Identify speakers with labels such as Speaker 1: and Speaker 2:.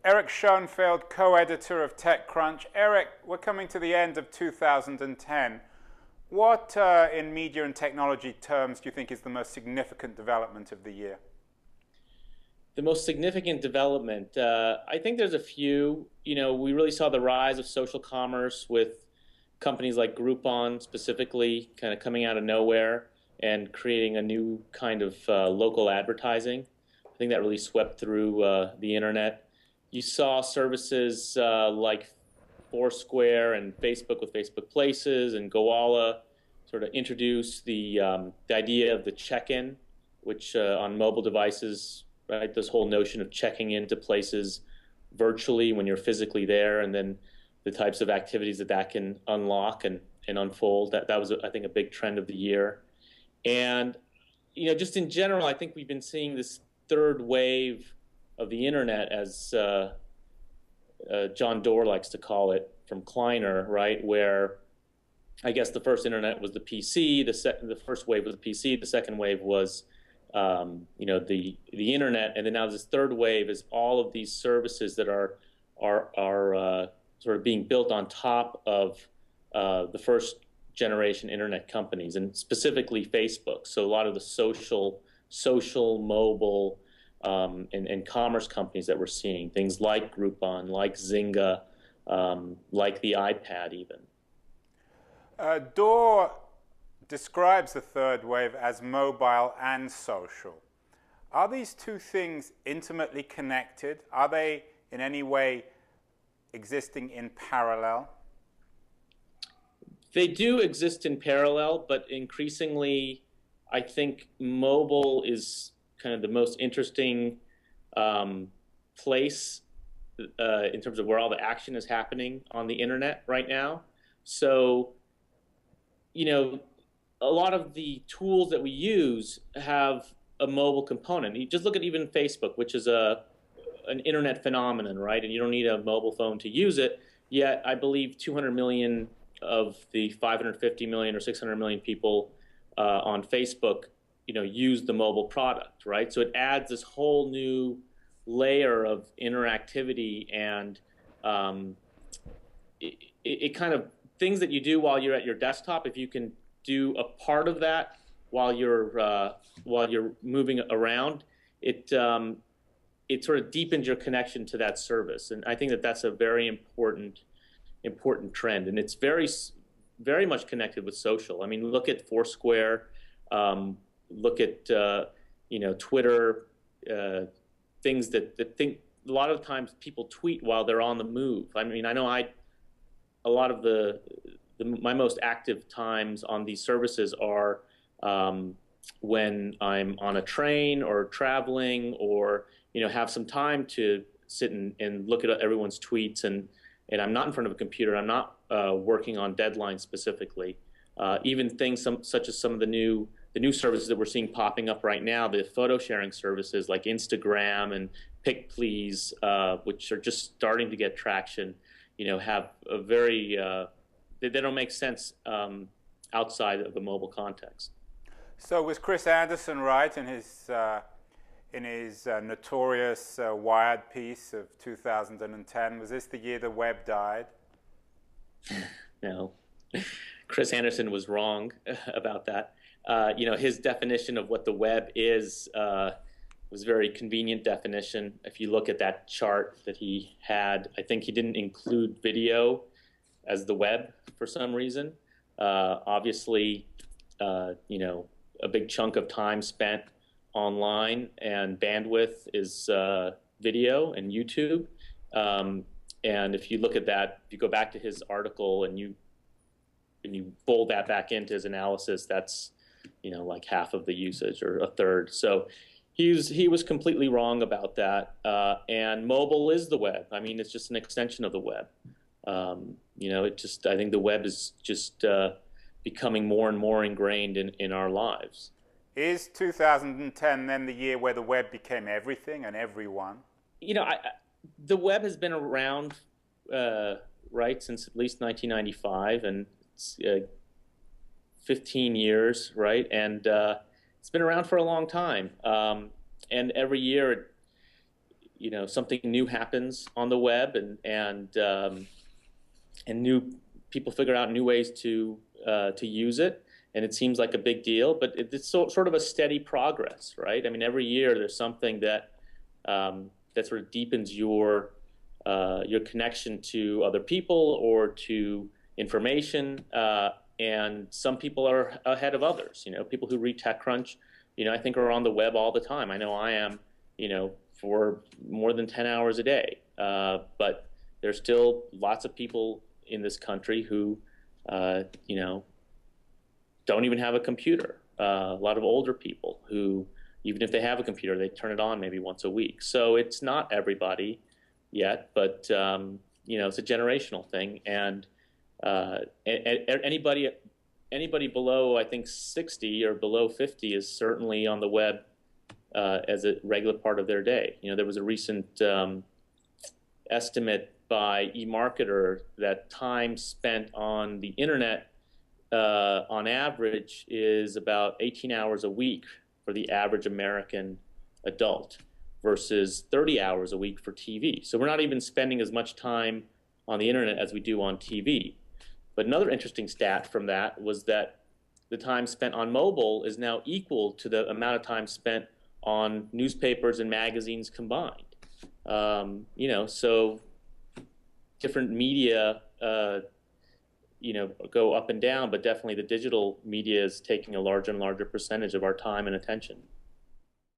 Speaker 1: Erick Schonfeld, co-editor of TechCrunch. Erick, we're coming to the end of 2010. What, in media and technology terms, do you think is the most significant development of the year?
Speaker 2: The most significant development, I think there's a few. We really saw the rise of social commerce with companies like Groupon specifically kind of coming out of nowhere and creating a new kind of local advertising. I think that really swept through the internet. You saw services like Foursquare and Facebook with Facebook Places and Goala sort of introduce the idea of the check-in, which on mobile devices, right, this whole notion of checking into places virtually when you're physically there, and then the types of activities that can unlock and unfold. That was, I think, a big trend of the year. And just in general, I think we've been seeing this third wave of the internet, as John Doerr likes to call it, from Kleiner, right, where I guess the first internet was the PC, the first wave was the PC, the second wave was the internet, and then now this third wave is all of these services that are sort of being built on top of the first generation internet companies, and specifically Facebook. So a lot of the social mobile and commerce companies that we're seeing, things like Groupon, like Zynga, like the iPad even.
Speaker 1: Doerr describes the third wave as mobile and social. Are these two things intimately connected? Are they in any way existing in parallel?
Speaker 2: They do exist in parallel, but increasingly, I think mobile is kind of the most interesting place in terms of where all the action is happening on the internet right now. So, a lot of the tools that we use have a mobile component. You just look at even Facebook, which is an internet phenomenon, right? And you don't need a mobile phone to use it. Yet, I believe 200 million of the 550 million or 600 million people on Facebook, use the mobile product, right? So it adds this whole new layer of interactivity, and it kind of things that you do while you're at your desktop. If you can do a part of that while you're moving around, it sort of deepens your connection to that service, and I think that that's a very important trend, and it's very much connected with social. I mean, look at Foursquare, look at Twitter, things that think a lot of times people tweet while they're on the move. I mean, I know a lot of my most active times on these services are when I'm on a train or traveling, or have some time to sit and look at everyone's tweets, and I'm not in front of a computer. I'm not working on deadlines specifically. Even things such as some of the new services that we're seeing popping up right now, the photo sharing services like Instagram and PicPlease, which are just starting to get traction, have a very they don't make sense outside of the mobile context.
Speaker 1: So was Chris Anderson right in his notorious Wired piece of 2010? Was this the year the web died?
Speaker 2: No, Chris Anderson was wrong about that. His definition of what the web is was a very convenient definition. If you look at that chart that he had, I think he didn't include video as the web for some reason. Obviously, a big chunk of time spent online and bandwidth is video and YouTube. And if you look at that, if you go back to his article and you fold that back into his analysis, that's like half of the usage or a third. So he was completely wrong about that. And mobile is the web. I mean, it's just an extension of the web. I think the web is just becoming more and more ingrained in our lives.
Speaker 1: Is 2010 then the year where the web became everything and everyone?
Speaker 2: The web has been around, right, since at least 1995, and it's 15 years, right? And it's been around for a long time. And every year something new happens on the web, and new people figure out new ways to use it, and it seems like a big deal, but it's sort of a steady progress, right? I mean, every year there's something that sort of deepens your connection to other people or to information, and some people are ahead of others. People who read TechCrunch, I think are on the web all the time. I know I am, for more than 10 hours a day. But there's still lots of people in this country who, don't even have a computer. A lot of older people who, even if they have a computer, they turn it on maybe once a week. So it's not everybody yet, but it's a generational thing. And anybody below, I think, 60 or below 50 is certainly on the web as a regular part of their day. There was a recent estimate by eMarketer that time spent on the internet on average is about 18 hours a week for the average American adult versus 30 hours a week for TV. So we're not even spending as much time on the internet as we do on TV. But another interesting stat from that was that the time spent on mobile is now equal to the amount of time spent on newspapers and magazines combined. So different media, go up and down, but definitely the digital media is taking a larger and larger percentage of our time and attention.